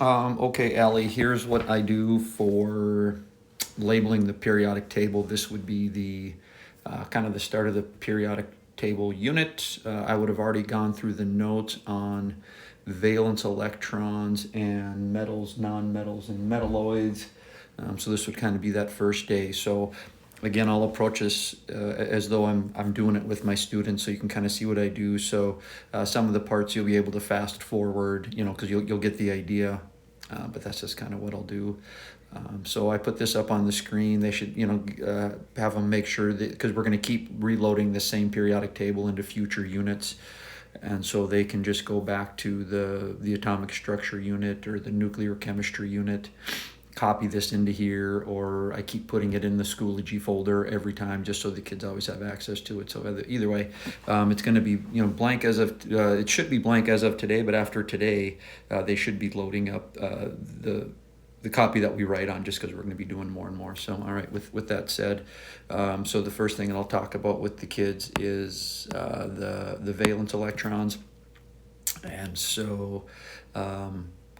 Okay, Allie, here's what I do for labeling the periodic table. This would be the kind of the start of the periodic table unit. I would have already gone through the notes on valence electrons and metals, nonmetals, and metalloids. So this would kind of be that first day. So again, I'll approach this as though I'm doing it with my students, so you can kind of see what I do. So some of the parts you'll be able to fast forward, because you'll get the idea. But that's just kind of what I'll do. So I put this up on the screen. They should, have them make sure that, because we're going to keep reloading the same periodic table into future units. And so they can just go back to the atomic structure unit or the nuclear chemistry unit, copy this into here, or I keep putting it in the Schoology folder every time just so the kids always have access to it. So either way, it's going to be blank as of it should be blank as of today, but after today, they should be loading up the copy that we write on, just because we're going to be doing more and more. So all right, with that said, so the first thing that I'll talk about with the kids is the valence electrons. And so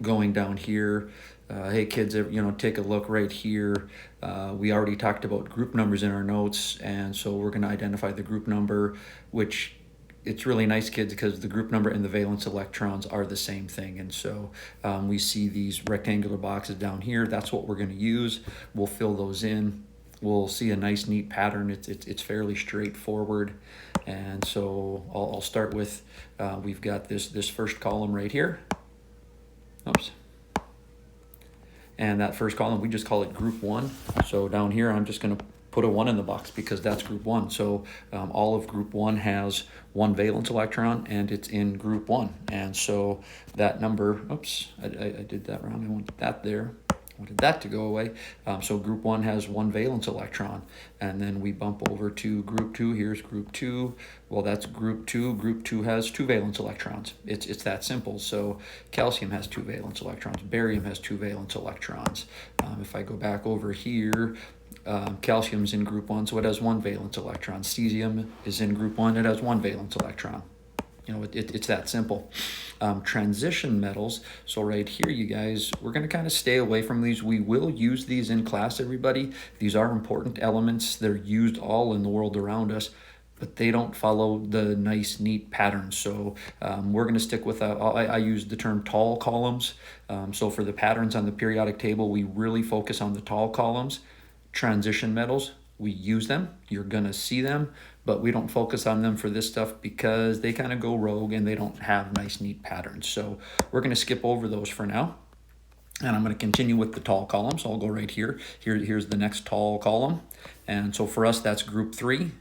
going down here, hey kids, take a look right here. We already talked about group numbers in our notes, and so we're going to identify the group number, which it's really nice, kids, because the group number and the valence electrons are the same thing. And so we see these rectangular boxes down here. That's what we're going to use. We'll fill those in. We'll see a nice, neat pattern. It's fairly straightforward. And so I'll start with, we've got this first column right here. Oops. And that first column, we just call it group 1. So down here, I'm just going to put a 1 in the box because that's group 1. So all of group 1 has 1 valence electron, and it's in group 1. And so that number, oops, I did that wrong. I wanted that there. I wanted that to go away. So group 1 has 1 valence electron. And then we bump over to group 2. Here's group 2. Well, that's group 2. Group 2 has 2 valence electrons. It's that simple. So calcium has 2 valence electrons. Barium has 2 valence electrons. If I go back over here, calcium's in group 1, so it has 1 valence electron. Cesium is in group 1, it has 1 valence electron. It's that simple. Transition metals, so right here, you guys, we're going to kind of stay away from these. We will use these in class, everybody. These are important elements. They're used all in the world around us, but they don't follow the nice, neat patterns. So we're going to stick with, I use the term tall columns. So for the patterns on the periodic table, we really focus on the tall columns. Transition metals, we use them. You're going to see them, but we don't focus on them for this stuff because they kind of go rogue and they don't have nice, neat patterns. So we're going to skip over those for now. And I'm going to continue with the tall column. So I'll go right here. Here's the next tall column. And so for us, that's group 3.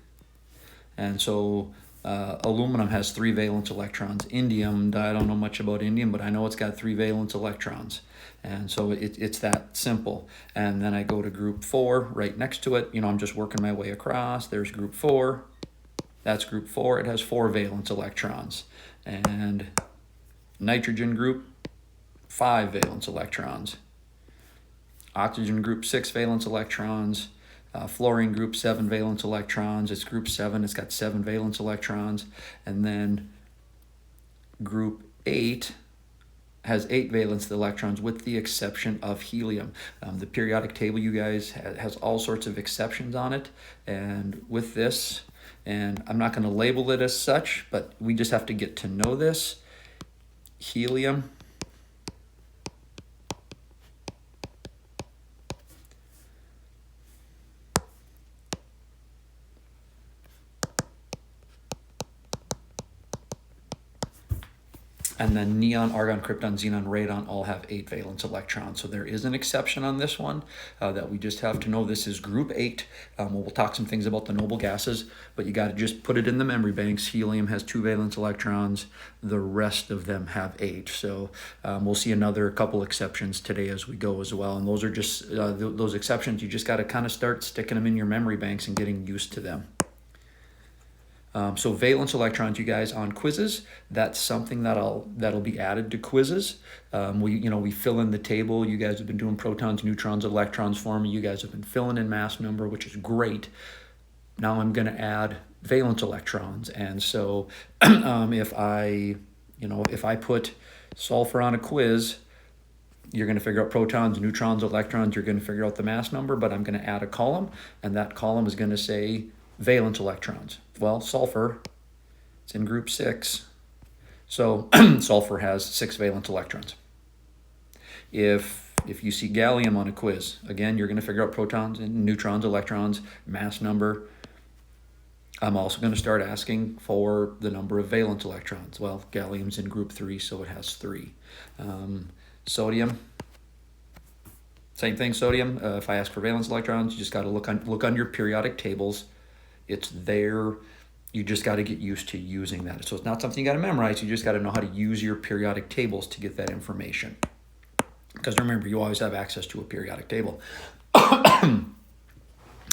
And so aluminum has 3 valence electrons. Indium, I don't know much about indium, but I know it's got 3 valence electrons. And so it's that simple. And then I go to group 4 right next to it. I'm just working my way across. There's group 4. That's group 4. It has 4 valence electrons. And nitrogen group, 5 valence electrons. Oxygen group, 6 valence electrons. Fluorine group, 7 valence electrons. It's group 7. It's got 7 valence electrons. And then group 8 has 8 valence electrons, with the exception of helium. The periodic table, you guys, has all sorts of exceptions on it. And with this, and I'm not going to label it as such, but we just have to get to know this. Helium and then neon, argon, krypton, xenon, radon all have 8 valence electrons. So there is an exception on this one that we just have to know. This is group 8. We'll talk some things about the noble gases, but you got to just put it in the memory banks. Helium has 2 valence electrons. The rest of them have 8. So we'll see another couple exceptions today as we go as well. And those are just those exceptions. You just got to kind of start sticking them in your memory banks and getting used to them. So valence electrons, you guys, on quizzes, that's something that'll be added to quizzes. We fill in the table. You guys have been doing protons, neutrons, electrons for me. You guys have been filling in mass number, which is great. Now I'm going to add valence electrons, and so if I put sulfur on a quiz, You're going to figure out protons, neutrons, electrons. You're going to figure out the mass number, but I'm going to add a column, and that column is going to say valence electrons. Well, sulfur, it's in group 6, so sulfur has 6 valence electrons. If you see gallium on a quiz, again, you're going to figure out protons and neutrons, electrons, mass number. I'm also going to start asking for the number of valence electrons. Well, gallium's in group 3, so it has 3. Sodium, same thing, sodium. If I ask for valence electrons, you just got to look on your periodic tables. It's there. You just got to get used to using that. So it's not something you got to memorize. You just got to know how to use your periodic tables to get that information. Because remember, you always have access to a periodic table.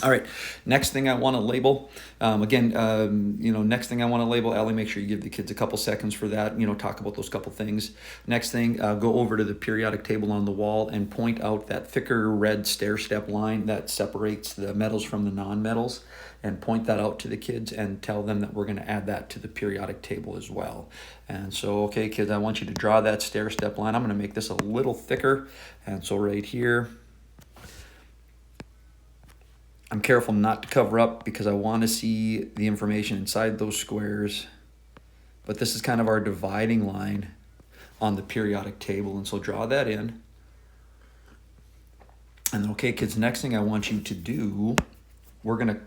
All right, next thing I want to label, next thing I want to label, Allie, make sure you give the kids a couple seconds for that, talk about those couple things. Next thing, go over to the periodic table on the wall and point out that thicker red stair-step line that separates the metals from the non-metals, and point that out to the kids and tell them that we're going to add that to the periodic table as well. And so, okay, kids, I want you to draw that stair-step line. I'm going to make this a little thicker, and so right here, I'm careful not to cover up because I want to see the information inside those squares. But this is kind of our dividing line on the periodic table. And so draw that in. And then, okay, kids, next thing I want you to do, we're going to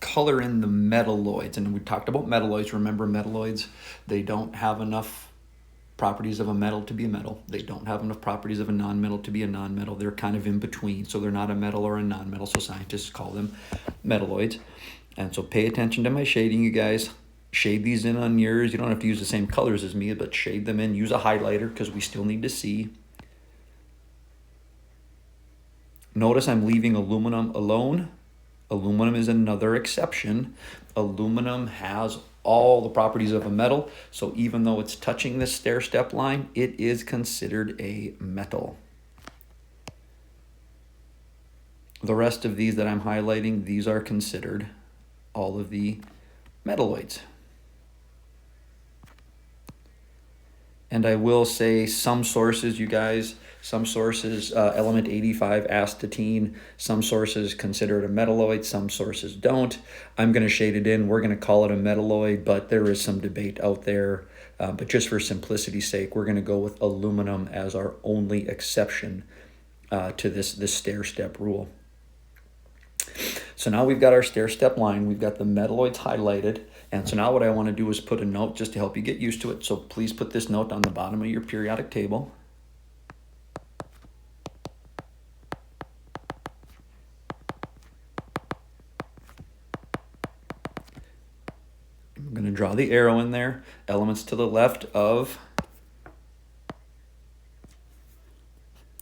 color in the metalloids. And we talked about metalloids. Remember, metalloids, they don't have enough properties of a metal to be a metal. They don't have enough properties of a non-metal to be a non-metal. They're kind of in between. So they're not a metal or a non-metal. So scientists call them metalloids. And so pay attention to my shading, you guys. Shade these in on yours. You don't have to use the same colors as me, but shade them in. Use a highlighter because we still need to see. Notice I'm leaving aluminum alone. Aluminum is another exception. Aluminum has all the properties of a metal, so even though it's touching this stair-step line, it is considered a metal. The rest of these that I'm highlighting, these are considered all of the metalloids. And I will say some sources, you guys, some sources, element 85, astatine, some sources consider it a metalloid, some sources don't. I'm going to shade it in. We're going to call it a metalloid, but there is some debate out there. But just for simplicity's sake, we're going to go with aluminum as our only exception to this stair-step rule. So now we've got our stair-step line. We've got the metalloids highlighted. And so now what I want to do is put a note just to help you get used to it. So please put this note on the bottom of your periodic table. I'm going to draw the arrow in there. Elements to the left of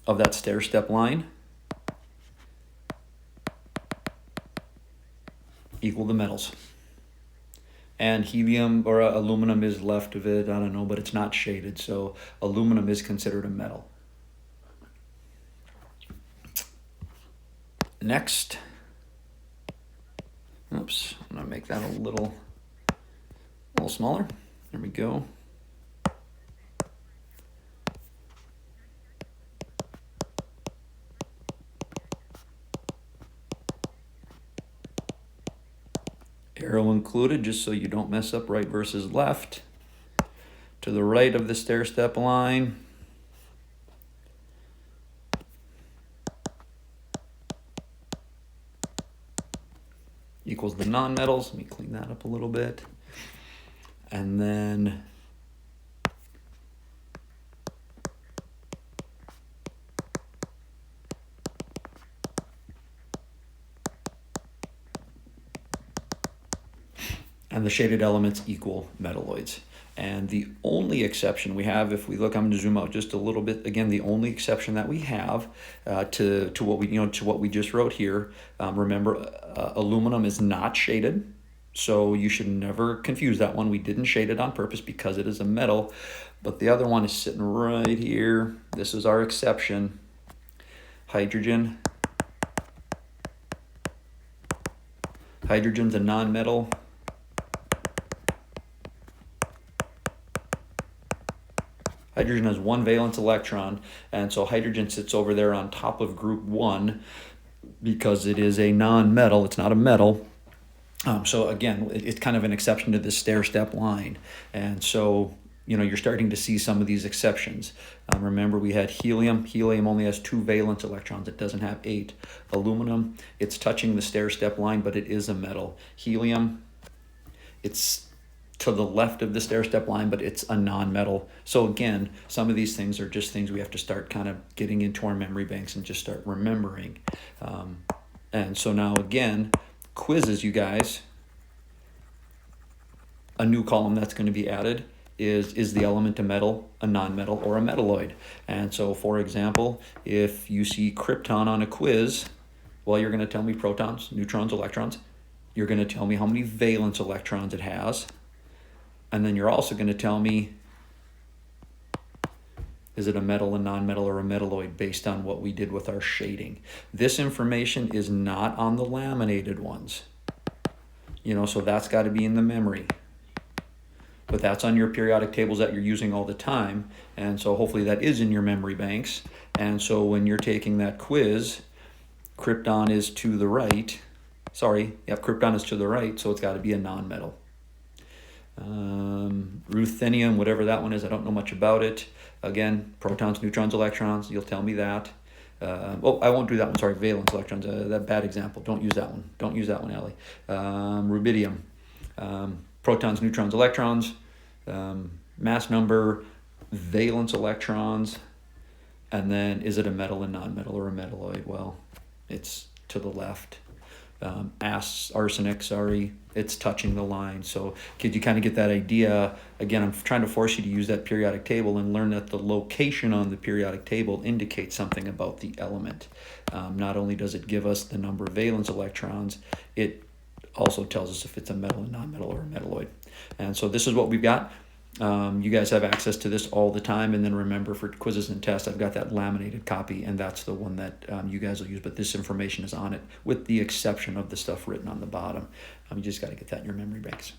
that stair-step line equal the metals. And helium or aluminum is left of it. I don't know, but it's not shaded. So aluminum is considered a metal. Next. Oops, I'm going to make that a little smaller. There we go. Arrow included, just so you don't mess up right versus left. To the right of the stair-step line. Equals the non-metals. Let me clean that up a little bit. And then the shaded elements equal metalloids. And the only exception we have, if we look, I'm going to zoom out just a little bit. Again, the only exception that we have to what we just wrote here. Remember, aluminum is not shaded, so you should never confuse that one. We didn't shade it on purpose because it is a metal, but the other one is sitting right here. This is our exception. Hydrogen. Hydrogen's a non-metal. Hydrogen has one valence electron, and so hydrogen sits over there on top of group 1 because it is a non-metal. It's not a metal. So again, it's kind of an exception to this stair-step line. And so, you're starting to see some of these exceptions. Remember, we had helium. Helium only has 2 valence electrons. It doesn't have 8. Aluminum, it's touching the stair-step line, but it is a metal. Helium, it's to the left of the stair-step line, but it's a non-metal. So again, some of these things are just things we have to start kind of getting into our memory banks and just start remembering. And so now again, quizzes, you guys, a new column that's going to be added is the element a metal, a non-metal, or a metalloid. And so, for example, if you see krypton on a quiz, well, you're going to tell me protons, neutrons, electrons. You're going to tell me how many valence electrons it has. And then you're also going to tell me, is it a metal, a non-metal, or a metalloid based on what we did with our shading. This information is not on the laminated ones. So that's got to be in the memory. But that's on your periodic tables that you're using all the time. And so hopefully that is in your memory banks. And so when you're taking that quiz, krypton is to the right. Krypton is to the right, so it's got to be a non-metal. Ruthenium, whatever that one is, I don't know much about it. Again, protons, neutrons, electrons, you'll tell me that. I won't do that one, sorry, valence electrons, that bad example. Don't use that one, Ellie. Rubidium, protons, neutrons, electrons, mass number, valence electrons, and then is it a metal, a non-metal, or a metalloid? Well, it's to the left. Arsenic, it's touching the line. So kids, you kind of get that idea. Again, I'm trying to force you to use that periodic table and learn that the location on the periodic table indicates something about the element. Not only does it give us the number of valence electrons, it also tells us if it's a metal, a non-metal, or a metalloid. And so this is what we've got. You guys have access to this all the time. And then remember, for quizzes and tests, I've got that laminated copy, and that's the one that you guys will use. But this information is on it, with the exception of the stuff written on the bottom. You just got to get that in your memory banks.